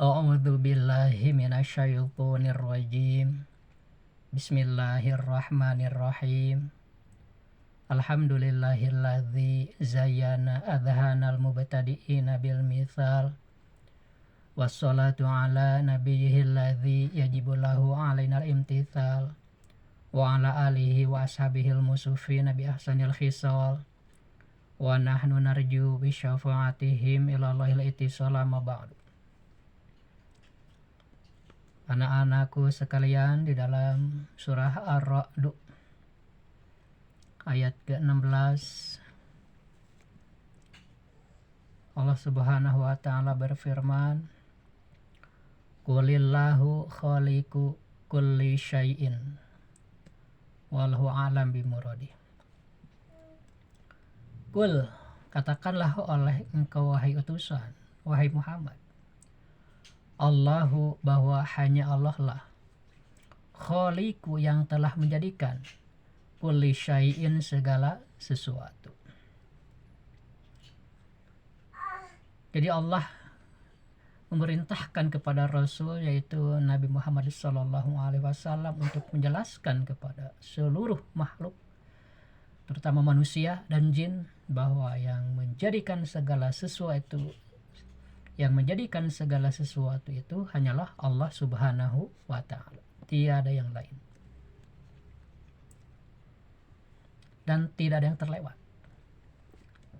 A'udzu billahi minasyaitonir rajim. Bismillahirrahmanirrahim. Alhamdulillahilladzi zayyana adhanal mubtadi'ina bil mithal. Wassalatu ala nabiyyihilladzi yajibu lahu alainal imtithal. Wa ala alihi wa ashabihil musufina bi ahsanil khisal. Wa nahnu narju bi syafaatihim ilallahil ittisala ma ba'du. Anak-anakku sekalian, di dalam surah Ar-Ra'd ayat ke-16 Allah Subhanahu wa taala berfirman, Qulillahu khaliqu kulli syai'in wallahu a'lam bimuradi. Qul, katakanlah oleh engkau wahai utusan, wahai Muhammad, Allahu, bahwa hanya Allah lah khaliqu, yang telah menjadikan kulli syai'in, segala sesuatu. Jadi Allah memerintahkan kepada Rasul, yaitu Nabi Muhammad SAW, untuk menjelaskan kepada seluruh makhluk, terutama manusia dan jin, bahwa yang menjadikan segala sesuatu itu hanyalah Allah Subhanahu wa ta'ala, tiada yang lain dan tidak ada yang terlewat.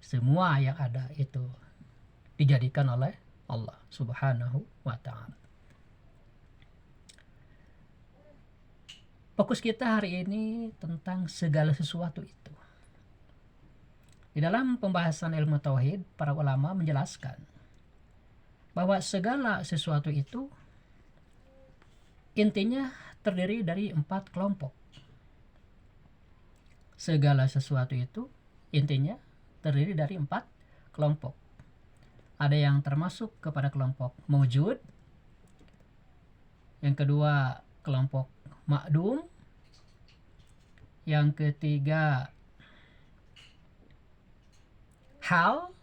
Semua yang ada itu dijadikan oleh Allah Subhanahu wa ta'ala. Fokus kita hari ini tentang segala sesuatu itu. Di dalam pembahasan ilmu tauhid, para ulama menjelaskan bahwa segala sesuatu itu intinya terdiri dari 4 kelompok. Segala sesuatu itu intinya terdiri dari 4 kelompok. Ada yang termasuk kepada kelompok maujud, yang kedua kelompok ma'dum, yang ketiga hal,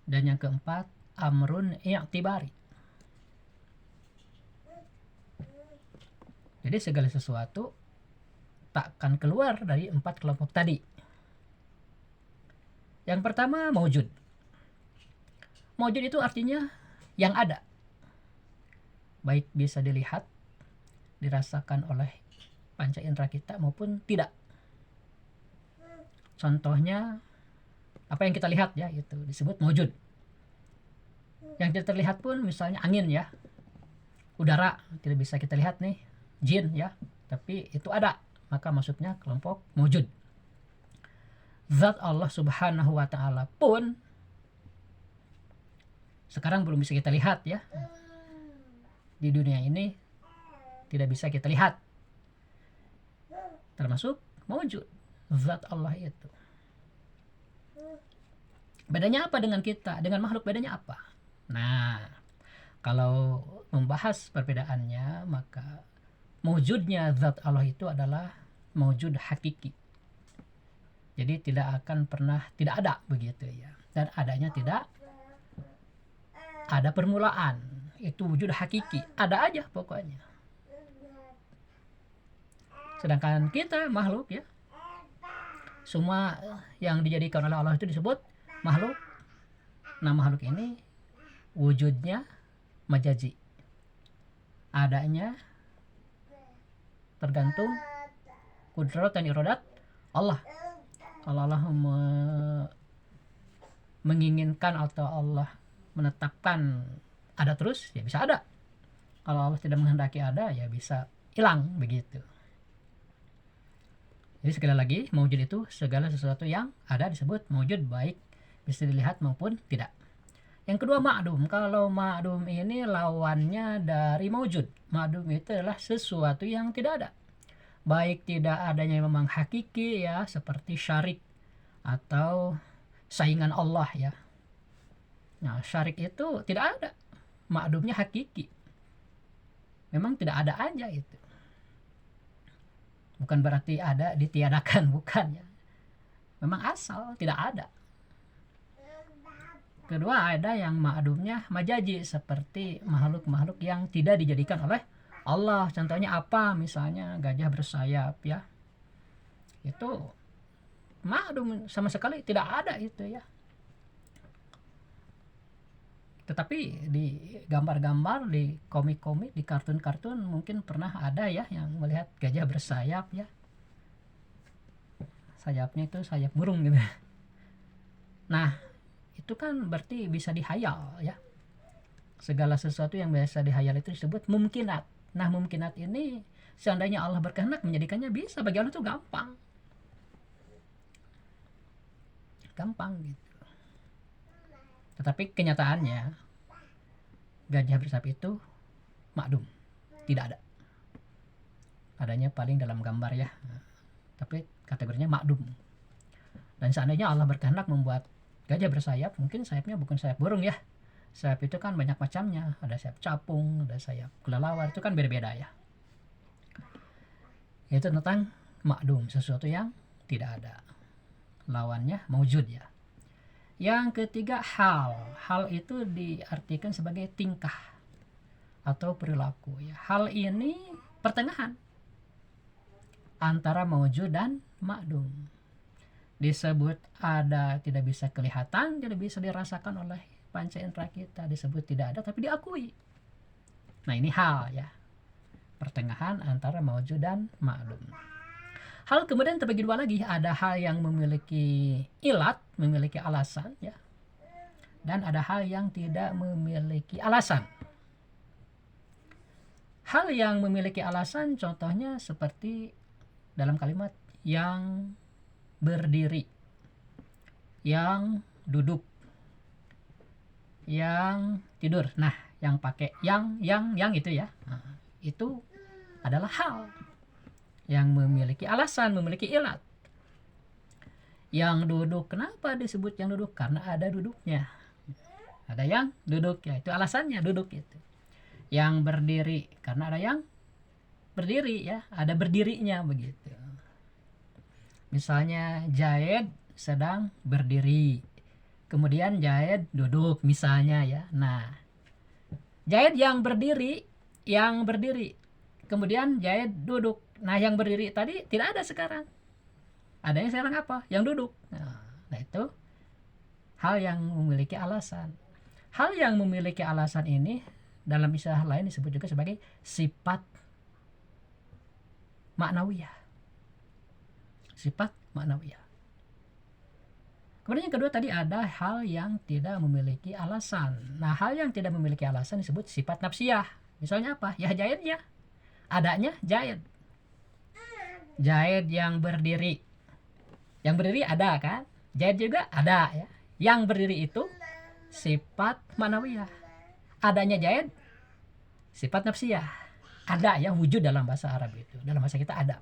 dan yang keempat amrun i'tibari. Jadi segala sesuatu takkan keluar dari 4 kelompok tadi. Yang pertama maujud. Maujud itu artinya yang ada, baik bisa dilihat, dirasakan oleh panca indera kita maupun tidak. Contohnya apa yang kita lihat ya, itu disebut maujud. Yang tidak terlihat pun misalnya angin ya, udara tidak bisa kita lihat nih, jin ya, tapi itu ada, maka masuknya kelompok maujud. Zat Allah Subhanahu wa ta'ala pun sekarang belum bisa kita lihat ya, di dunia ini tidak bisa kita lihat, termasuk maujud, zat Allah itu. Bedanya apa dengan kita, dengan makhluk, bedanya apa? Nah, kalau membahas perbedaannya, maka maujudnya zat Allah itu adalah maujud hakiki. Jadi tidak akan pernah tidak ada begitu ya. Dan adanya tidak ada permulaan. Itu wujud hakiki, ada aja pokoknya. Sedangkan kita makhluk ya, semua yang dijadikan oleh Allah itu disebut makhluk. Nah, makhluk ini wujudnya majazi, adanya tergantung kudrat dan iradat Allah. Kalau Allah menginginkan atau Allah menetapkan ada terus, ya bisa ada. Kalau Allah tidak menghendaki ada, ya bisa hilang begitu. Jadi sekali lagi, maujud itu segala sesuatu yang ada disebut maujud, baik bisa dilihat maupun tidak. Yang kedua ma'dum. Kalau ma'dum ini lawannya dari maujud. Ma'dum itu adalah sesuatu yang tidak ada. Baik tidak adanya memang hakiki ya, seperti syarik atau saingan Allah ya. Nah, syarik itu tidak ada. Ma'dumnya hakiki. Memang tidak ada aja itu. Bukan berarti ada ditiadakan, bukan ya. Memang asal tidak ada. kedua ada yang ma'dumnya majazi, seperti makhluk-makhluk yang tidak dijadikan oleh Allah. Contohnya apa? Misalnya gajah bersayap ya. Itu ma'dum, sama sekali tidak ada itu ya. Tetapi di gambar-gambar, di komik-komik, di kartun-kartun mungkin pernah ada ya yang melihat gajah bersayap ya. Sayapnya itu sayap burung gitu. Nah, itu kan berarti bisa dihayal ya. Segala sesuatu yang biasa dihayal itu disebut mumkinat. Nah, mumkinat ini seandainya Allah berkehendak menjadikannya bisa, bagi Allah itu gampang. Gampang gitu. Tetapi kenyataannya gajah bersayap itu ma'dum, tidak ada. Adanya paling dalam gambar ya. Tapi kategorinya ma'dum. Dan seandainya Allah berkehendak membuat gajah bersayap, mungkin sayapnya bukan sayap burung ya. Sayap itu kan banyak macamnya, ada sayap capung, ada sayap kelelawar, itu kan beda-beda ya. Itu tentang ma'dum, sesuatu yang tidak ada. Lawannya maujud ya. Yang ketiga hal. Hal itu diartikan sebagai tingkah atau perilaku ya. Hal ini pertengahan antara maujud dan ma'dum. Disebut ada, tidak bisa kelihatan, tidak bisa dirasakan oleh panca indera kita. Disebut tidak ada tapi diakui. Nah, ini hal ya. Pertengahan antara maujud dan ma'dum. Hal kemudian terbagi dua lagi, ada hal yang memiliki ilat, memiliki alasan ya. Dan ada hal yang tidak memiliki alasan. Hal yang memiliki alasan contohnya seperti dalam kalimat yang berdiri, yang duduk, yang tidur. Nah, yang pakai yang itu ya. Nah, itu adalah hal yang memiliki alasan, memiliki ilat. Yang duduk, kenapa disebut yang duduk? Karena ada duduknya. Ada yang duduk ya, itu alasannya duduk itu. Yang berdiri, karena ada yang berdiri ya, ada berdirinya begitu. Misalnya Zaid sedang berdiri, kemudian Zaid duduk misalnya ya. Nah, Zaid yang berdiri, kemudian Zaid duduk. Nah, yang berdiri tadi tidak ada sekarang. Adanya sekarang apa? Yang duduk. Nah, itu hal yang memiliki alasan. Hal yang memiliki alasan ini dalam istilah lain disebut juga sebagai sifat maknawiyah. Sifat maknawiyah. Kemudian yang kedua tadi ada hal yang tidak memiliki alasan. Nah, hal yang tidak memiliki alasan disebut sifat nafsiyah. Misalnya apa? Ya Zaidnya. Adanya Zaid. Zaid yang berdiri. Yang berdiri ada kan? Zaid juga ada ya. Yang berdiri itu sifat manawiyah. Adanya Zaid sifat nafsiyah. Ada ya, wujud dalam bahasa Arab itu. Dalam bahasa kita ada.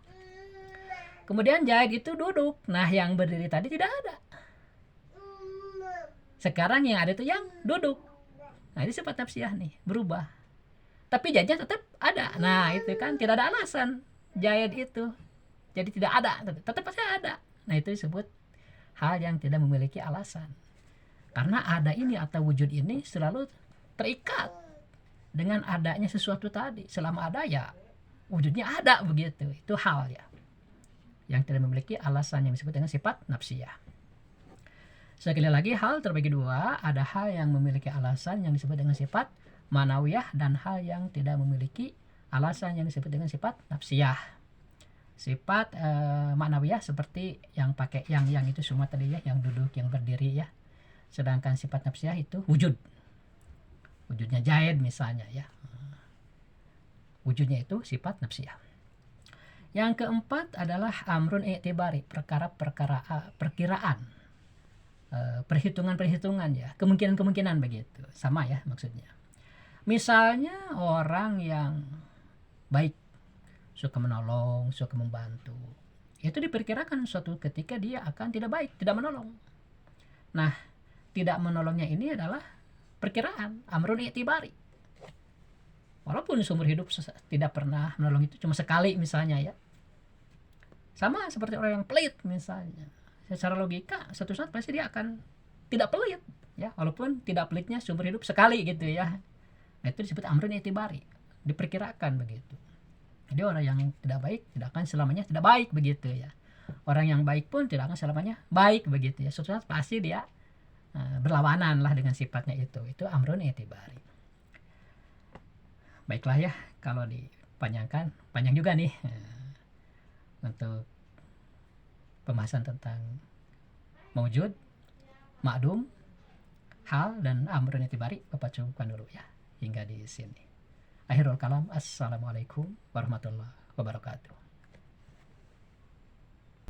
Kemudian Zaid itu duduk. Nah, yang berdiri tadi tidak ada. Sekarang yang ada itu yang duduk. Nah, ini sifat nafsiyah nih, berubah. Tapi Zaidnya tetap ada. Nah, itu kan tidak ada alasan Zaid itu. Jadi tidak ada, tetap pasti ada. Nah, itu disebut hal yang tidak memiliki alasan. Karena ada ini atau wujud ini selalu terikat dengan adanya sesuatu tadi. Selama ada ya wujudnya ada begitu. Itu hal ya yang tidak memiliki alasan, yang disebut dengan sifat nafsiyah. Sekali lagi, hal terbagi dua. Ada hal yang memiliki alasan yang disebut dengan sifat manawiyah, dan hal yang tidak memiliki alasan yang disebut dengan sifat nafsiyah. Sifat maknawiyah seperti yang pakai yang itu semua tadi ya, yang duduk, yang berdiri ya. Sedangkan sifat nafsiyah itu wujud. Wujudnya Zaid misalnya ya. Wujudnya itu sifat nafsiyah. Yang keempat adalah amrun i'tibari, perkiraan. Perhitungan ya, kemungkinan begitu. Sama ya maksudnya. Misalnya orang yang baik, suka menolong, suka membantu, itu diperkirakan suatu ketika dia akan tidak baik, tidak menolong. Nah, tidak menolongnya ini adalah perkiraan, amrun i'tibari. Walaupun seumur hidup tidak pernah menolong, itu cuma sekali misalnya ya. Sama seperti orang yang pelit misalnya. Secara logika, suatu saat pasti dia akan tidak pelit. ya, walaupun tidak pelitnya seumur hidup sekali gitu ya. Nah, itu disebut amrun itibari, diperkirakan begitu. Jadi orang yang tidak baik tidak akan selamanya tidak baik begitu ya. Orang yang baik pun tidak akan selamanya baik begitu ya. Suatu saat pasti dia berlawanan lah dengan sifatnya itu. Itu amrun itibari. Baiklah ya, kalau dipanjangkan panjang juga nih untuk pembahasan tentang maujud, ma'dum, hal, dan amrun itibari. Bapak cukupkan dulu ya hingga di sini. Akhirul kalam, assalamualaikum warahmatullahi wabarakatuh.